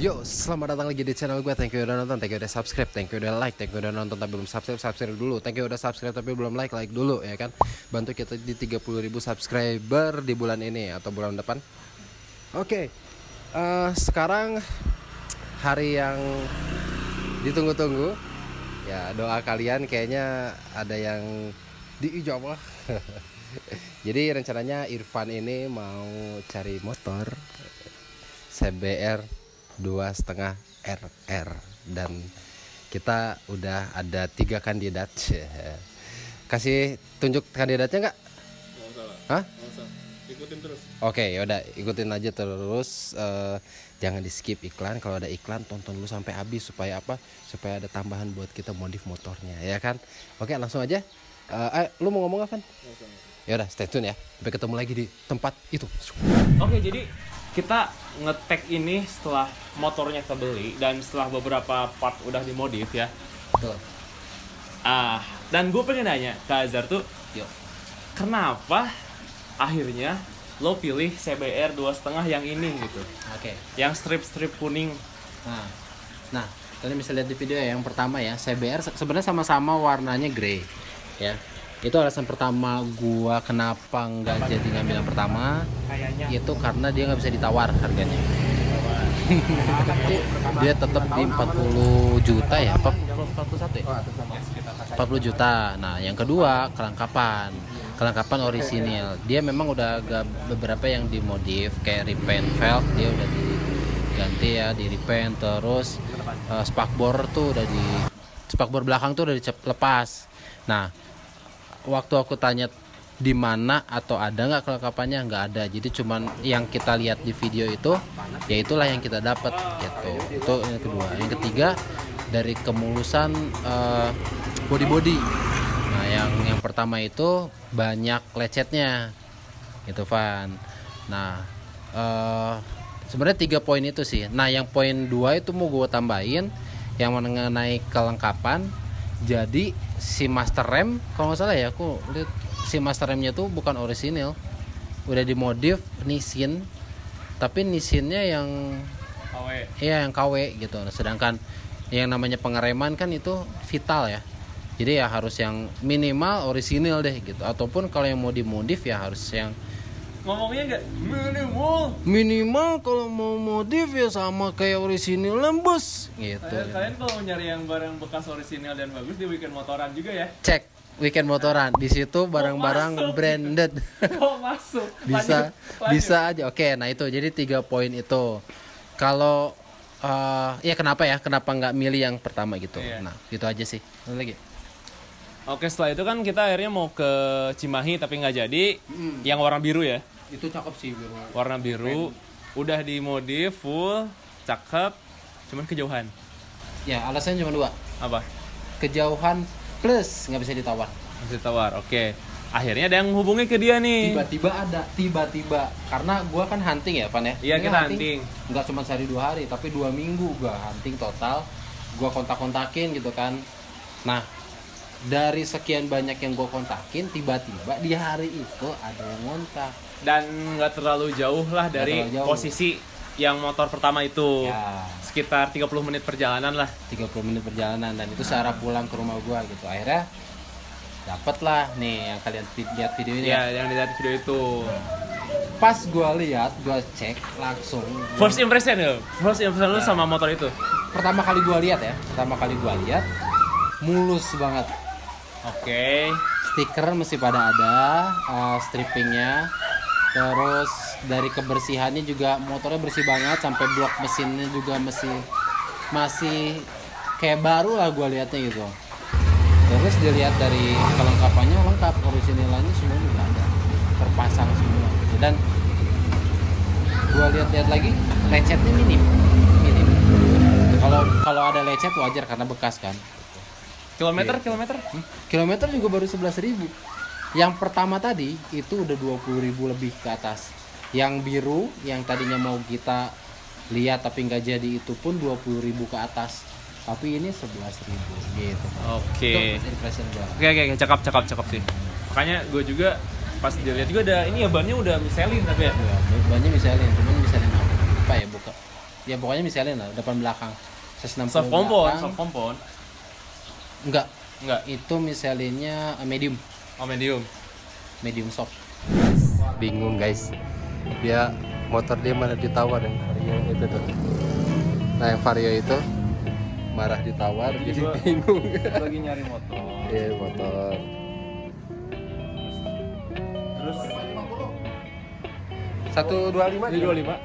Yo, selamat datang lagi di channel gue. Thank you udah nonton, thank you udah subscribe, thank you udah like, thank you udah nonton tapi belum subscribe, subscribe dulu. Thank you udah subscribe tapi belum like, like dulu ya kan. Bantu kita di 30.000 subscriber di bulan ini atau bulan depan. Oke, sekarang hari yang ditunggu-tunggu. Ya, doa kalian kayaknya ada yang diijabah. Jadi rencananya Irfan ini mau cari motor CBR 2,5 RR dan kita udah ada 3 kandidat. Kasih tunjuk kandidatnya nggak? Hah? Ikutin terus. Oke, yaudah ikutin aja terus. Jangan di skip iklan. Kalau ada iklan tonton dulu sampai habis supaya apa? Supaya ada tambahan buat kita modif motornya, ya kan? Oke, langsung aja. Lu mau ngomong apa? Yaudah, stay tune ya. Sampai ketemu lagi di tempat itu. Oke, jadi kita nge-tag ini setelah motornya kebeli dan setelah beberapa part udah dimodif ya. Tuh. Dan gue pengen nanya ke Azhar tuh, Yuk. kenapa akhirnya lo pilih CBR 2,5 yang ini gitu? Oke. Yang strip-strip kuning. Nah, kalian bisa lihat di video ya. Yang pertama ya, CBR sebenarnya sama-sama warnanya grey, ya. Itu alasan pertama gua kenapa nggak jadi ngambil yang pertama. Kayaknya Itu karena dia nggak bisa ditawar harganya. Dia tetap di 40 juta ya, 41 ya? 40 juta. Nah, yang kedua kelengkapan orisinil. Dia memang udah agak beberapa yang dimodif kayak repaint velg dia udah diganti ya, di repaint. Terus spakbor tuh udah spakbor belakang tuh udah dilepas. Nah, waktu aku tanya di mana atau ada nggak kelengkapannya, nggak ada. Jadi cuman yang kita lihat di video itu, ya itulah yang kita dapat gitu. Itu yang kedua. Yang ketiga dari kemulusan body. Nah, yang pertama itu banyak lecetnya, gitu Van. Nah, sebenarnya 3 poin itu sih. Nah, yang poin 2 itu mau gue tambahin yang mengenai kelengkapan. Jadi si master rem kalau nggak salah ya, aku lihat si master remnya tuh bukan orisinil, udah dimodif Nissin, tapi Nissinnya yang KW. Iya, yang KW gitu. Sedangkan yang namanya pengereman kan itu Vital ya. Jadi ya harus yang minimal orisinil deh gitu. Ataupun kalau yang mau dimodif ya harus yang Ngomongnya nggak minimal kalau mau modif ya sama kayak orisinil bos gitu. Kalian kalau mau nyari yang barang bekas orisinil dan bagus di Weekend Motoran juga ya. Cek Weekend Motoran, di situ barang-barang masuk. branded. Kok masuk? Bisa aja. Oke, nah itu jadi 3 poin itu. Kalau ya kenapa nggak milih yang pertama gitu. Iya. Nah, gitu aja sih. Ada lagi. Oke, setelah itu kan kita akhirnya mau ke Cimahi tapi nggak jadi. Yang warna biru ya. Itu cakep sih biru. Warna biru, udah dimodif full, cakep, cuman kejauhan. Ya, alasannya cuma 2. Apa? Kejauhan plus nggak bisa ditawar. Masih tawar. Oke. Akhirnya ada yang hubungi ke dia nih. Tiba-tiba karena gua kan hunting ya, Van ya. Iya, Ini kita hunting. Nggak cuma sehari 2 hari, tapi 2 minggu gua hunting total. Gua kontak-kontakin gitu kan. Nah, dari sekian banyak yang gue kontakin, tiba-tiba di hari itu ada yang ngontak. Dan nggak terlalu jauh lah dari terlalu jauh. posisi yang motor pertama itu. Ya, Sekitar 30 menit perjalanan lah. 30 menit perjalanan dan itu searah pulang ke rumah gue gitu. Akhirnya dapet lah nih yang kalian lihat video ini. Iya, yang dilihat video itu. Pas gue lihat, gue cek langsung. First impression ya? First impression lu sama motor itu? Pertama kali gue lihat, mulus banget. Oke. Stiker mesti pada ada, strippingnya. Terus dari kebersihannya juga motornya bersih banget, sampai blok mesinnya juga masih kayak baru lah gue lihatnya gitu. Terus dilihat dari kelengkapannya lengkap, orisinilnya semua juga ada, terpasang semua gitu. Dan gue lihat lagi lecetnya minim. Kalau ada lecet wajar karena bekas kan. Kilometer? Kilometer juga baru 11.000. Yang pertama tadi itu udah 20.000 lebih ke atas. Yang biru yang tadinya mau kita lihat tapi nggak jadi itu pun 20.000 ke atas. Tapi ini 11.000 gitu. Oke. Itu impression gua. Oke, cakep sih. Makanya gue juga pas dilihat juga ada ini ya, bannya udah Michelin tapi ya. Ya, bannya Michelin, cuman Michelin apa ya buka? ya pokoknya misalnya lah depan belakang 160 Soft compound, belakang. soft compound. Enggak, Enggak. itu misalnya medium Oh, medium. soft. Bingung guys, dia motor dia mana ditawar yang Vario itu tuh. Nah yang Vario itu marah ditawar, jadi gua bingung. lagi nyari motor. Iya motor. Terus 125 jadi juga? 25.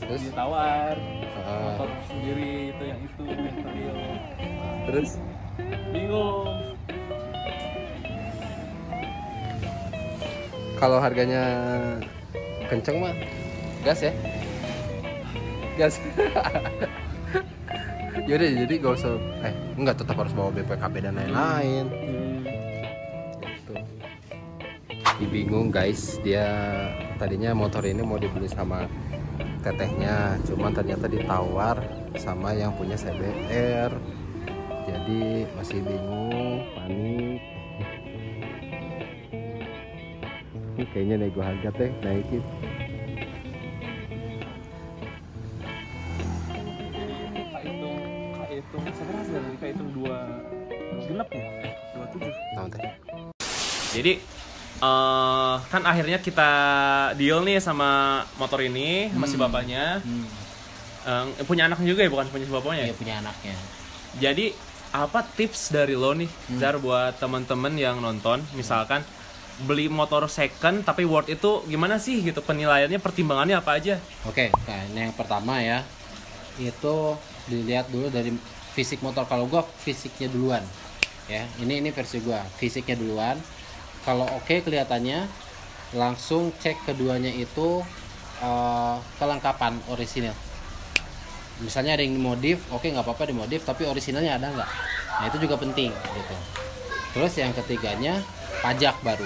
Terus ditawar Ah, motor sendiri itu yang Vario. terus Bingung. kalau harganya kenceng mah gas ya, gas. Yaudah jadi gak usah, enggak, tetap harus bawa BPKB dan lain-lain gitu. Bingung guys, dia tadinya motor ini mau dibeli sama tetehnya, cuman ternyata ditawar sama yang punya CBR, jadi masih bingung, panik. Ini kayaknya nego harga teh naikin. Kaitung seberapa sih dari Kaitung 2 genap ya? 27. Nah, teh. Jadi kan akhirnya kita deal nih sama motor ini sama si bapaknya. Punya anaknya juga ya, bukan punya si bapaknya ya? Iya, punya anaknya. Jadi apa tips dari lo nih Zar buat temen-temen yang nonton, misalkan beli motor second tapi worth itu gimana sih gitu, penilaiannya, pertimbangannya apa aja? Oke, nah ini yang pertama ya, itu dilihat dulu dari fisik motor. Kalau gua fisiknya duluan ya, ini versi gua, fisiknya duluan. Kalau oke kelihatannya, langsung cek keduanya itu kelengkapan orisinil. Misalnya ada yang dimodif, oke nggak apa-apa dimodif, tapi orisinalnya ada nggak? Nah itu juga penting gitu. Terus yang ketiganya, pajak baru,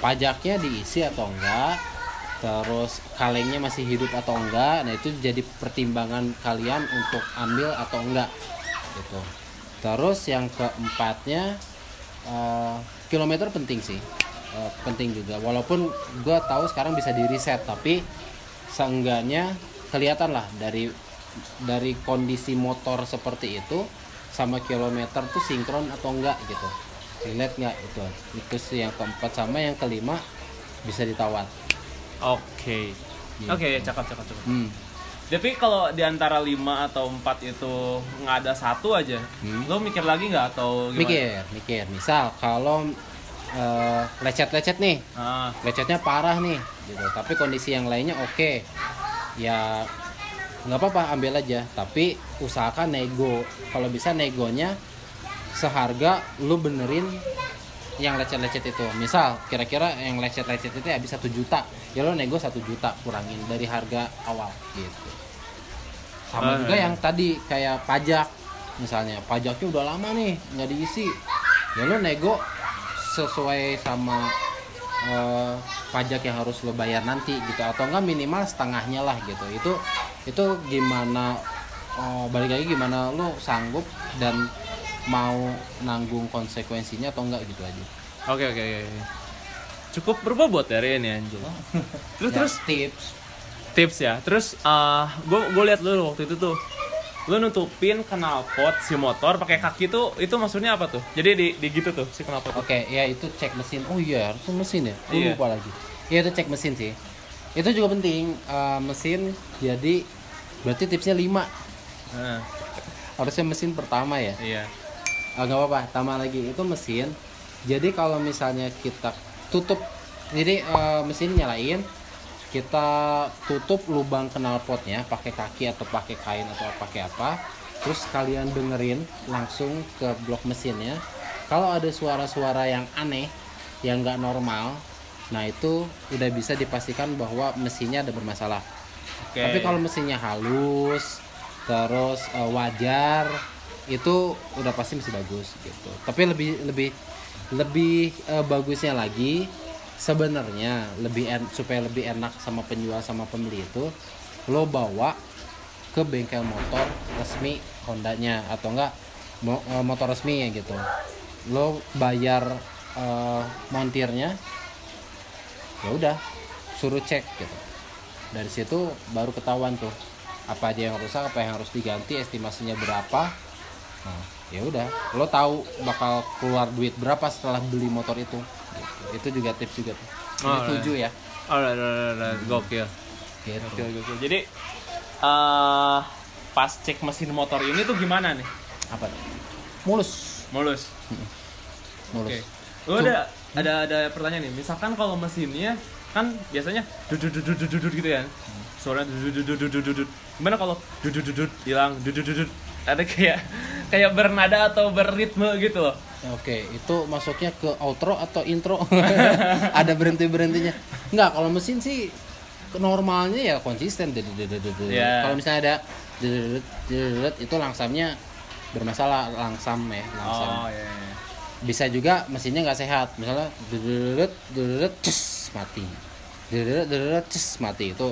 pajaknya diisi atau enggak, terus kalengnya masih hidup atau enggak. Nah itu jadi pertimbangan kalian untuk ambil atau enggak gitu. Terus yang keempatnya, kilometer penting sih, penting juga. Walaupun gue tahu sekarang bisa di reset, tapi seenggaknya kelihatan lah dari kondisi motor seperti itu sama kilometer tuh sinkron atau enggak gitu, relate nggak itu sih yang keempat. Sama yang kelima, bisa ditawar. Oke. Gitu. Oke, cakep. Tapi kalau di antara 5 atau 4 itu nggak ada satu aja, lo mikir lagi nggak atau gimana? mikir misal kalau lecet nih, lecetnya parah nih gitu, tapi kondisi yang lainnya oke, ya nggak apa-apa, ambil aja, tapi usahakan nego. Kalau bisa negonya seharga lu benerin yang lecet-lecet itu. Misal kira-kira yang lecet-lecet itu habis 1 juta, ya lo nego 1 juta, kurangin dari harga awal gitu. Sama juga yang tadi kayak pajak, misalnya pajaknya udah lama nih nggak diisi, ya lo nego sesuai sama pajak yang harus lo bayar nanti gitu, atau enggak minimal setengahnya lah gitu. Itu gimana, balik lagi gimana lo sanggup dan mau nanggung konsekuensinya atau enggak gitu aja. Oke. Cukup berbobot dari ini anjir. Terus tips ya. Terus gue lihat lu waktu itu tuh, lu nutupin knalpot si motor pakai kaki tuh, itu maksudnya apa tuh? Jadi di gitu tuh si knalpot. Oke, ya itu cek mesin. Oh iya, harus mesin ya. Iya. Lupa lagi. Iya, itu cek mesin sih. Itu juga penting, mesin. Jadi berarti tipsnya 5. Harusnya mesin pertama ya. Iya. Nggak apa-apa, tambah lagi itu mesin. Jadi kalau misalnya kita tutup, jadi mesin nyalain, kita tutup lubang knalpotnya pakai kaki atau pakai kain atau pakai apa, terus kalian dengerin langsung ke blok mesinnya. Kalau ada suara-suara yang aneh, yang nggak normal, nah itu udah bisa dipastikan bahwa mesinnya ada bermasalah. Okay. Tapi kalau mesinnya halus, terus wajar, itu udah pasti masih bagus gitu. Tapi lebih bagusnya lagi sebenarnya, supaya lebih enak sama penjual sama pembeli itu, lo bawa ke bengkel motor resmi Hondanya atau enggak motor resmi ya gitu. Lo bayar montirnya, ya udah suruh cek gitu. Dari situ baru ketahuan tuh apa aja yang rusak, apa yang harus diganti, estimasinya berapa. Nah, ya udah, lo tahu bakal keluar duit berapa setelah beli motor itu. Gitu. Itu juga tips juga tuh. Ini 7 ya. Gokil. Gitu. Gokil. Jadi pas cek mesin motor ini tuh gimana nih? Apa tuh? Mulus. Mulus. Mulus. Oke. Lu ada pertanyaan nih. Misalkan kalau mesinnya kan biasanya dudut gitu ya. Suaranya dudut. Gimana kalau dudut hilang dudut. Ada kayak bernada atau berritme gitu loh. Oke, itu masuknya ke outro atau intro? Ada berhentinya? Enggak, kalau mesin sih normalnya ya konsisten. Yeah. Kalau misalnya ada itu langsamnya bermasalah, langsam. Oh iya. Bisa juga mesinnya nggak sehat, misalnya mati, mati, itu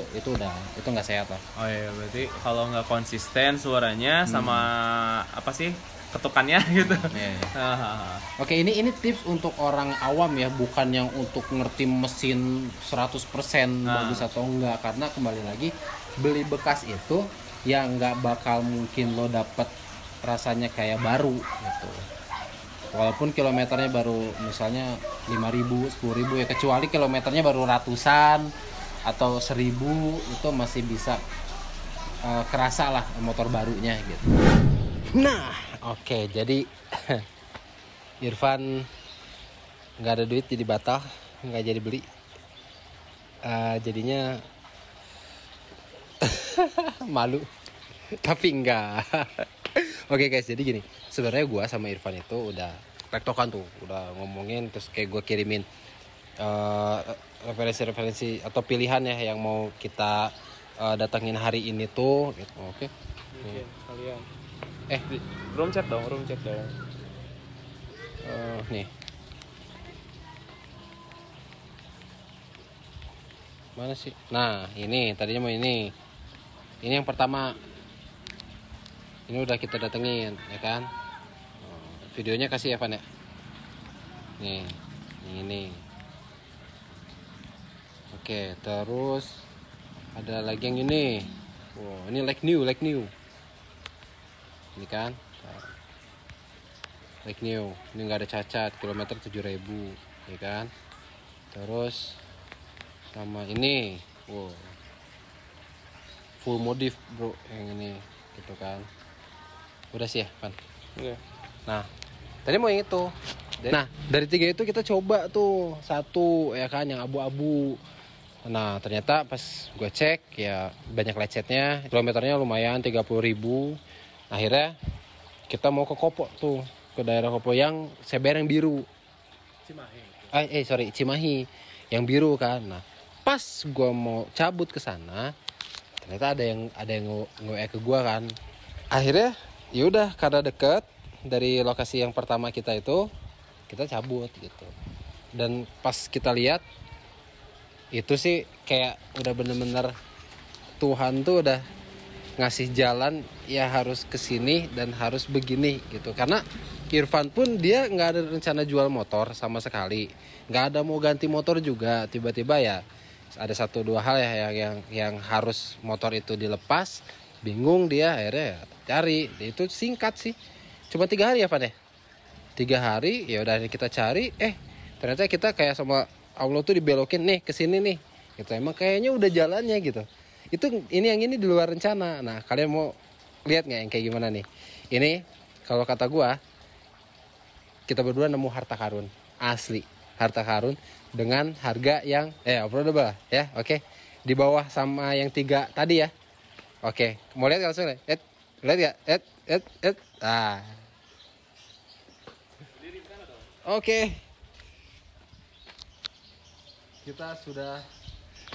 nggak sehat lah. Oh iya, berarti kalau nggak konsisten suaranya sama apa sih ketukannya gitu. Yeah. Oke, ini tips untuk orang awam ya, bukan yang untuk ngerti mesin 100% bagus atau enggak, karena kembali lagi beli bekas itu ya nggak bakal mungkin lo dapet rasanya kayak baru gitu. Walaupun kilometernya baru misalnya 5.000, 10.000 ya, kecuali kilometernya baru ratusan atau 1.000, itu masih bisa kerasa lah motor barunya gitu. Nah, oke, jadi Irfan nggak ada duit jadi batal, nggak jadi beli. Jadinya malu, tapi enggak. Oke guys, jadi gini, sebenarnya gue sama Irfan itu udah tektokan tuh, udah ngomongin, terus kayak gue kirimin referensi atau pilihan ya yang mau kita datengin hari ini tuh gitu. Oke. Kalian room chat dong. Nih, mana sih? Nah, ini tadinya mau ini yang pertama. Ini udah kita datengin, ya kan? Videonya kasih Evan ya. Nih, ini. Oke, terus ada lagi yang ini. Wow, ini like new. Ini kan? Like new. Ini nggak ada cacat, kilometer 7.000, ya kan? Terus sama ini, wow, full modif bro, yang ini, gitu kan? Udah sih ya, Pan. Iya. Nah, tadi mau yang itu. Nah, dari 3 itu kita coba tuh satu, ya kan, yang abu-abu. Nah, ternyata pas gue cek ya banyak lecetnya, kilometernya lumayan 30.000. Akhirnya kita mau ke Kopo tuh, ke daerah Kopo yang seber yang biru. Cimahi yang biru kan. Nah, pas gue mau cabut ke sana, ternyata ada yang nge-WA ke gue kan. Akhirnya yaudah, karena deket dari lokasi yang pertama kita itu, kita cabut gitu. Dan pas kita lihat itu sih kayak udah bener-bener Tuhan tuh udah ngasih jalan ya, harus kesini dan harus begini gitu. Karena Irfan pun dia nggak ada rencana jual motor sama sekali, nggak ada mau ganti motor juga. Tiba-tiba ya ada 1-2 hal ya yang harus motor itu dilepas. Bingung dia, akhirnya ya cari. Itu singkat sih, cuma 3 hari ya Van ya, 3 hari ya udah kita cari. Ternyata kita kayak sama Allah tuh dibelokin nih ke sini nih gitu. Emang kayaknya udah jalannya gitu. Ini yang ini di luar rencana. Nah, kalian mau lihat nggak yang kayak gimana nih? Ini kalau kata gua, kita berdua nemu harta karun asli, harta karun dengan harga yang affordable ya. Oke, di bawah sama yang 3 tadi ya. Oke, mau lihat langsung lihat? Lihat gak? Oke. Kita sudah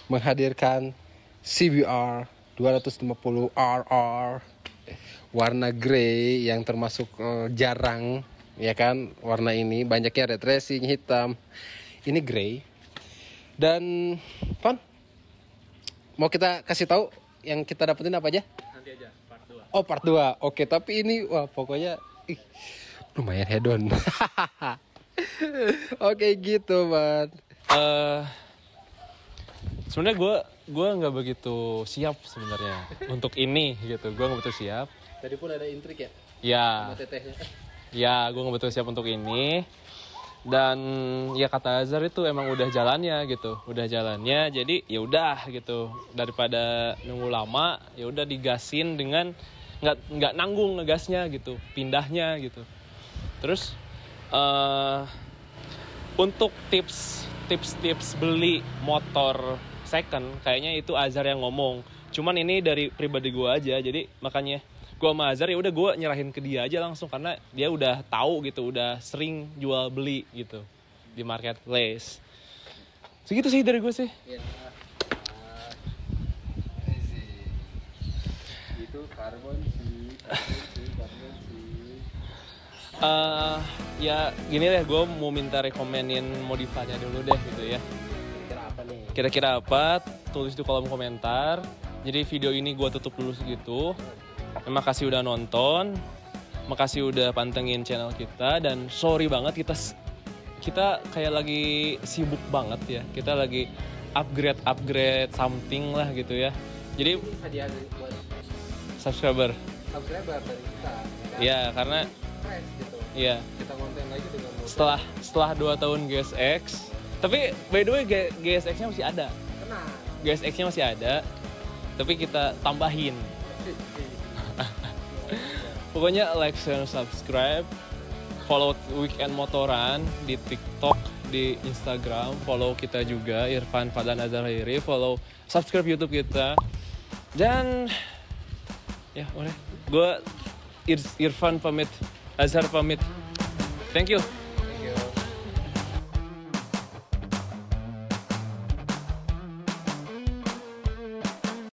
menghadirkan CBR 250 RR warna grey yang termasuk jarang, ya kan? Warna ini banyaknya red racing, hitam. Ini grey. Dan Van, mau kita kasih tahu yang kita dapetin apa aja? Nanti aja, part 2. Oh, part 2. Oke, tapi ini wah pokoknya lumayan hedon. Oke gitu, Man. Sebenarnya gue nggak begitu siap sebenarnya untuk ini gitu. Gue nggak begitu siap. Tadi pun ada intrik ya? Ya. Sama tetehnya. Ya, gue nggak betul siap untuk ini. Dan ya kata Azhar itu emang udah jalannya gitu, udah jalannya. Jadi ya udah gitu, daripada nunggu lama, ya udah digasin dengan nggak nanggung ngegasnya gitu, pindahnya gitu. Terus untuk tips beli motor second, kayaknya itu Azhar yang ngomong. Cuman ini dari pribadi gue aja, jadi makanya gue sama Azhar ya udah gue nyerahin ke dia aja langsung karena dia udah tahu gitu, udah sering jual beli gitu di marketplace. Segitu sih dari gue sih. Ya. Itu karbon sih. Ya gini deh, gue mau minta rekomenin modifannya dulu deh gitu ya. Kira-kira apa nih? Kira-kira apa? Tulis di kolom komentar. Jadi video ini gue tutup dulu segitu. Terima kasih udah nonton, makasih udah pantengin channel kita, dan sorry banget kita kayak lagi sibuk banget ya, kita lagi upgrade something lah gitu ya. Jadi Hadiah buat subscriber dari kita. ya karena Fresh gitu. ya Kita konten lagi dengan setelah 2 tahun GSX, tapi by the way GSX-nya masih ada, tenang. GSX-nya masih ada, tapi kita tambahin. Pokoknya like, share, subscribe, follow Weekend Motoran di TikTok, di Instagram, follow kita juga Irfan Fadlan Azhar Khairi, follow, subscribe YouTube kita, dan ya udah, gue Irfan pamit, Azhar pamit, thank you.